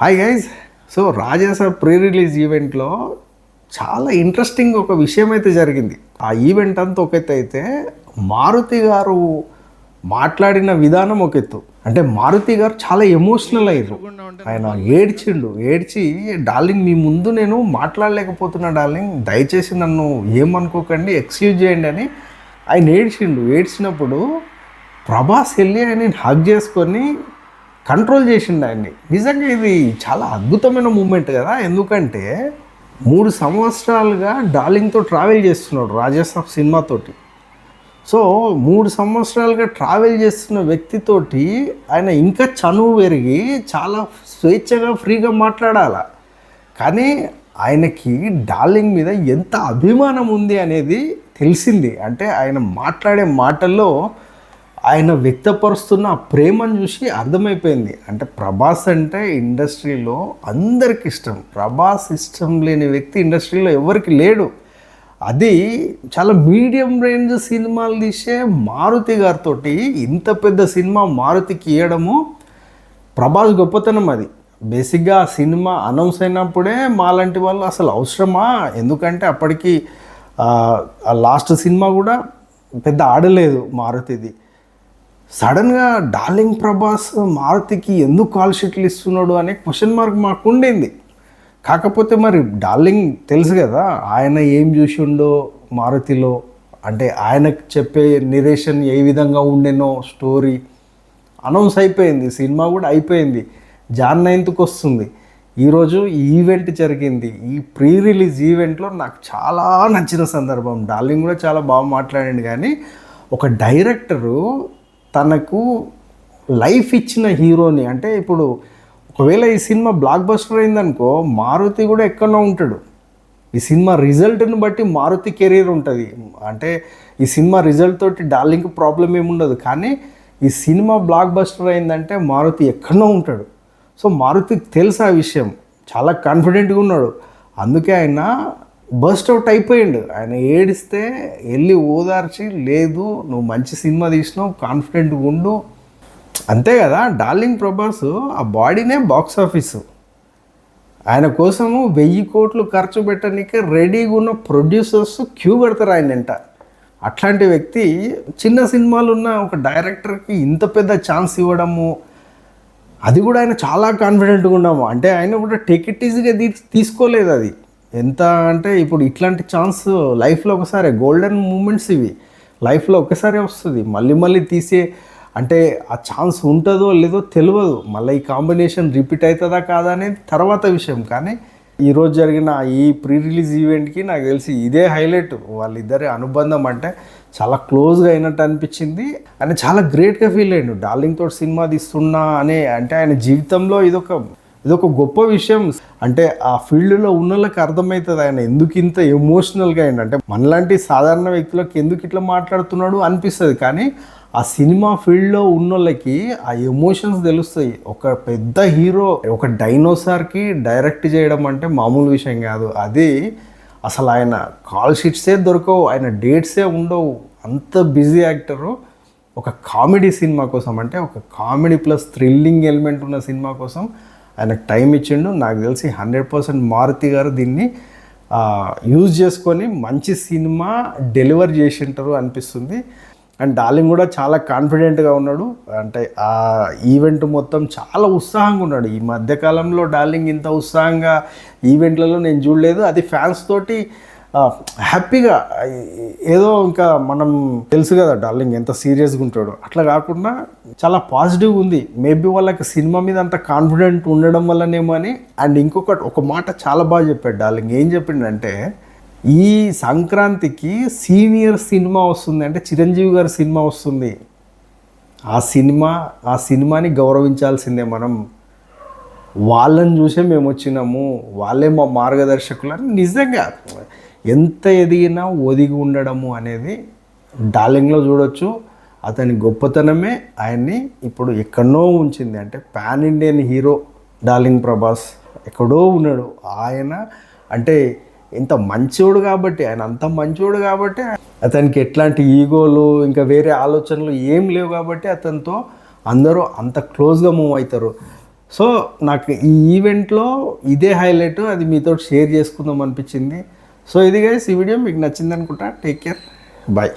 Hi guys. So Rajasaab pre release ఈవెంట్లో చాలా interesting ఒక విషయం అయితే జరిగింది. ఆ ఈవెంట్ అంతా ఒక ఎత్తు అయితే మారుతి గారు మాట్లాడిన విధానం ఒక ఎత్తు. అంటే మారుతి గారు చాలా ఎమోషనల్ అయ్యారు. ఆయన ఏడ్చి డార్లింగ్ మీ ముందు నేను మాట్లాడలేకపోతున్నా డార్లింగ్, దయచేసి నన్ను ఏమనుకోకండి, ఎక్స్క్యూజ్ చేయండి అని ఆయన ఏడ్చినప్పుడు ప్రభాస్ వెళ్ళి ఆయన హగ్ చేసుకొని కంట్రోల్ చేసిండు ఆయన్ని. నిజంగా ఇది చాలా అద్భుతమైన మూమెంట్ కదా. ఎందుకంటే 3 సంవత్సరాలుగా డార్లింగ్తో ట్రావెల్ చేస్తున్నాడు రాజాసాబ్ సినిమాతోటి. సో 3 సంవత్సరాలుగా ట్రావెల్ చేస్తున్న వ్యక్తితోటి ఆయన ఇంకా చనువు పెరిగి చాలా స్వేచ్ఛగా ఫ్రీగా మాట్లాడాల. కానీ ఆయనకి డార్లింగ్ మీద ఎంత అభిమానం ఉంది అనేది తెలిసింది. అంటే ఆయన మాట్లాడే మాటల్లో ఆయన వ్యక్తపరుస్తున్న ప్రేమను చూసి అర్థమైపోయింది. అంటే ప్రభాస్ అంటే ఇండస్ట్రీలో అందరికి ఇష్టం. ప్రభాస్ ఇష్టం లేని వ్యక్తి ఇండస్ట్రీలో ఎవరికి లేడు. అది చాలా మీడియం రేంజ్ సినిమాలు తీసే మారుతి గారితో ఇంత పెద్ద సినిమా మారుతికి ఇవ్వడము ప్రభాస్ గొప్పతనం. అది బేసిక్గా ఆ సినిమా అనౌన్స్ అయినప్పుడే మాలాంటి వాళ్ళు అసలు అవసరమా, ఎందుకంటే అప్పటికి లాస్ట్ సినిమా కూడా పెద్ద ఆడలేదు మారుతిది. సడన్గా డార్లింగ్ ప్రభాస్ మారుతికి ఎందుకు కాల్ షీట్లు ఇస్తున్నాడు అనే క్వశ్చన్ మార్క్ మాకు ఉండింది. కాకపోతే మరి డార్లింగ్ తెలుసు కదా ఆయన ఏం చూసిండో మారుతిలో, అంటే ఆయనకు చెప్పే నిరేషన్ ఏ విధంగా ఉండేనో స్టోరీ అనౌన్స్ అయిపోయింది, సినిమా కూడా అయిపోయింది, Jan 9th వస్తుంది. ఈరోజు ఈ ఈవెంట్ జరిగింది. ఈ ప్రీ రిలీజ్ ఈవెంట్లో నాకు చాలా నచ్చిన సందర్భం, డార్లింగ్ కూడా చాలా బాగా మాట్లాడండి. కానీ ఒక డైరెక్టరు తనకు లైఫ్ ఇచ్చిన హీరోని, అంటే ఇప్పుడు ఒకవేళ ఈ సినిమా బ్లాక్ బస్టర్ అయిందనుకో మారుతి కూడా ఎక్కడో ఉంటాడు. ఈ సినిమా రిజల్ట్ని బట్టి మారుతి కెరీర్ ఉంటుంది. అంటే ఈ సినిమా రిజల్ట్ తోటి డార్లింగ్కి ప్రాబ్లం ఏముండదు. కానీ ఈ సినిమా బ్లాక్ బస్టర్ అయిందంటే మారుతి ఎక్కడో ఉంటాడు. సో మారుతికి తెలుసు ఆ విషయం, చాలా కాన్ఫిడెంట్గా ఉన్నాడు. అందుకే ఆయన బస్ట్ అవుట్ అయిపోయిండు. ఆయన ఏడిస్తే వెళ్ళి ఓదార్చి, లేదు నువ్వు మంచి సినిమా తీసినావు, కాన్ఫిడెంట్గా ఉండు, అంతే కదా. డార్లింగ్ ప్రభాస్ ఆ బాడీనే బాక్స్ ఆఫీసు. ఆయన కోసము 1000 కోట్లు ఖర్చు పెట్టడానికి రెడీగా ఉన్న ప్రొడ్యూసర్స్ క్యూ కడతారు ఆయన వెంట. అట్లాంటి వ్యక్తి చిన్న సినిమాలు ఉన్న ఒక డైరెక్టర్కి ఇంత పెద్ద ఛాన్స్ ఇవ్వడము, అది కూడా ఆయన చాలా కాన్ఫిడెంట్గా ఉన్నాము. అంటే ఆయన కూడా టేక్ ఇట్ ఈజీగా తీసుకోలేదు. అది ఎంత అంటే ఇప్పుడు ఇట్లాంటి ఛాన్స్ లైఫ్లో ఒకసారి, గోల్డెన్ మూమెంట్స్ ఇవి లైఫ్లో ఒకసారి వస్తుంది. మళ్ళీ తీసే అంటే ఆ ఛాన్స్ ఉంటుందో లేదో తెలియదు. మళ్ళీ ఈ కాంబినేషన్ రిపీట్ అవుతుందా కాదా అనేది తర్వాత విషయం. కానీ ఈరోజు జరిగిన ఈ ప్రీ రిలీజ్ ఈవెంట్కి నాకు తెలిసి ఇదే హైలైట్. వాళ్ళిద్దరి అనుబంధం అంటే చాలా క్లోజ్గా అయినట్టు అనిపించింది. ఆయన చాలా గ్రేట్గా ఫీల్ అయ్యాడు డార్లింగ్ తోటి సినిమా తీస్తున్నా అనే. అంటే ఆయన జీవితంలో ఇదొక గొప్ప విషయం. అంటే ఆ ఫీల్డ్లో ఉన్న వాళ్ళకి అర్థమవుతుంది ఆయన ఎందుకు ఇంత ఎమోషనల్గా అయ్యిండు. అంటే మనలాంటి సాధారణ వ్యక్తులకు ఎందుకు ఇట్లా మాట్లాడుతున్నాడు అనిపిస్తుంది. కానీ ఆ సినిమా ఫీల్డ్లో ఉన్న వాళ్ళకి ఆ ఎమోషన్స్ తెలుస్తాయి. ఒక పెద్ద హీరో ఒక డైనోసార్కి డైరెక్ట్ చేయడం అంటే మామూలు విషయం కాదు. అది అసలు ఆయన కాల్ షీట్సే దొరకవు, ఆయన డేట్సే ఉండవు. అంత బిజీ యాక్టరు ఒక కామెడీ సినిమా కోసం, అంటే ఒక కామెడీ ప్లస్ థ్రిల్లింగ్ ఎలిమెంట్ ఉన్న సినిమా కోసం ఆయనకు టైం ఇచ్చిండు. నాకు తెలిసి 100% మారుతి గారు దీన్ని యూజ్ చేసుకొని మంచి సినిమా డెలివర్ చేసి ఉంటారు అనిపిస్తుంది. అండ్ డార్లింగ్ కూడా చాలా కాన్ఫిడెంట్గా ఉన్నాడు. అంటే ఆ ఈవెంట్ మొత్తం చాలా ఉత్సాహంగా ఉన్నాడు. ఈ మధ్యకాలంలో డార్లింగ్ ఇంత ఉత్సాహంగా ఈవెంట్లలో నేను చూడలేదు. అది ఫ్యాన్స్ తోటి హ్యాపీగా, ఏదో ఇంకా మనం తెలుసు కదా డార్లింగ్ ఎంత సీరియస్గా ఉంటాడో, అట్లా కాకుండా చాలా పాజిటివ్గా ఉంది. మేబీ వాళ్ళకి సినిమా మీద అంత కాన్ఫిడెంట్ ఉండడం వల్లనేమో అని. అండ్ ఒక మాట చాలా బాగా చెప్పాడు డార్లింగ్. ఏం చెప్పిండంటే ఈ సంక్రాంతికి సీనియర్ సినిమా వస్తుంది, అంటే చిరంజీవి గారి సినిమా వస్తుంది. ఆ సినిమాని గౌరవించాల్సిందే మనం. వాళ్ళని చూసే మేము వచ్చినాము, వాళ్ళే మా మార్గదర్శకులు అని. నిజంగా ఎంత ఎదిగినా ఒదిగి ఉండడము అనేది డార్లింగ్లో చూడొచ్చు. అతని గొప్పతనమే ఆయన్ని ఇప్పుడు ఎక్కడో ఉంచింది. అంటే pan Indian hero darling Prabhas ఎక్కడో ఉన్నాడు. ఆయన అంటే ఇంత మంచోడు కాబట్టి, ఆయన అంత మంచోడు కాబట్టి అతనికి ఎట్లాంటి ఈగోలు ఇంకా వేరే ఆలోచనలు ఏం లేవు కాబట్టి అతనితో అందరూ అంత క్లోజ్గా మూవ్ అవుతారు. సో నాకు ఈ ఈవెంట్లో ఇదే హైలైట్, అది మీతో షేర్ చేసుకుందాం అనిపించింది. సో ఇది గైస్, ఈ వీడియో మీకు నచ్చింది అనుకుంటా. Take care, bye.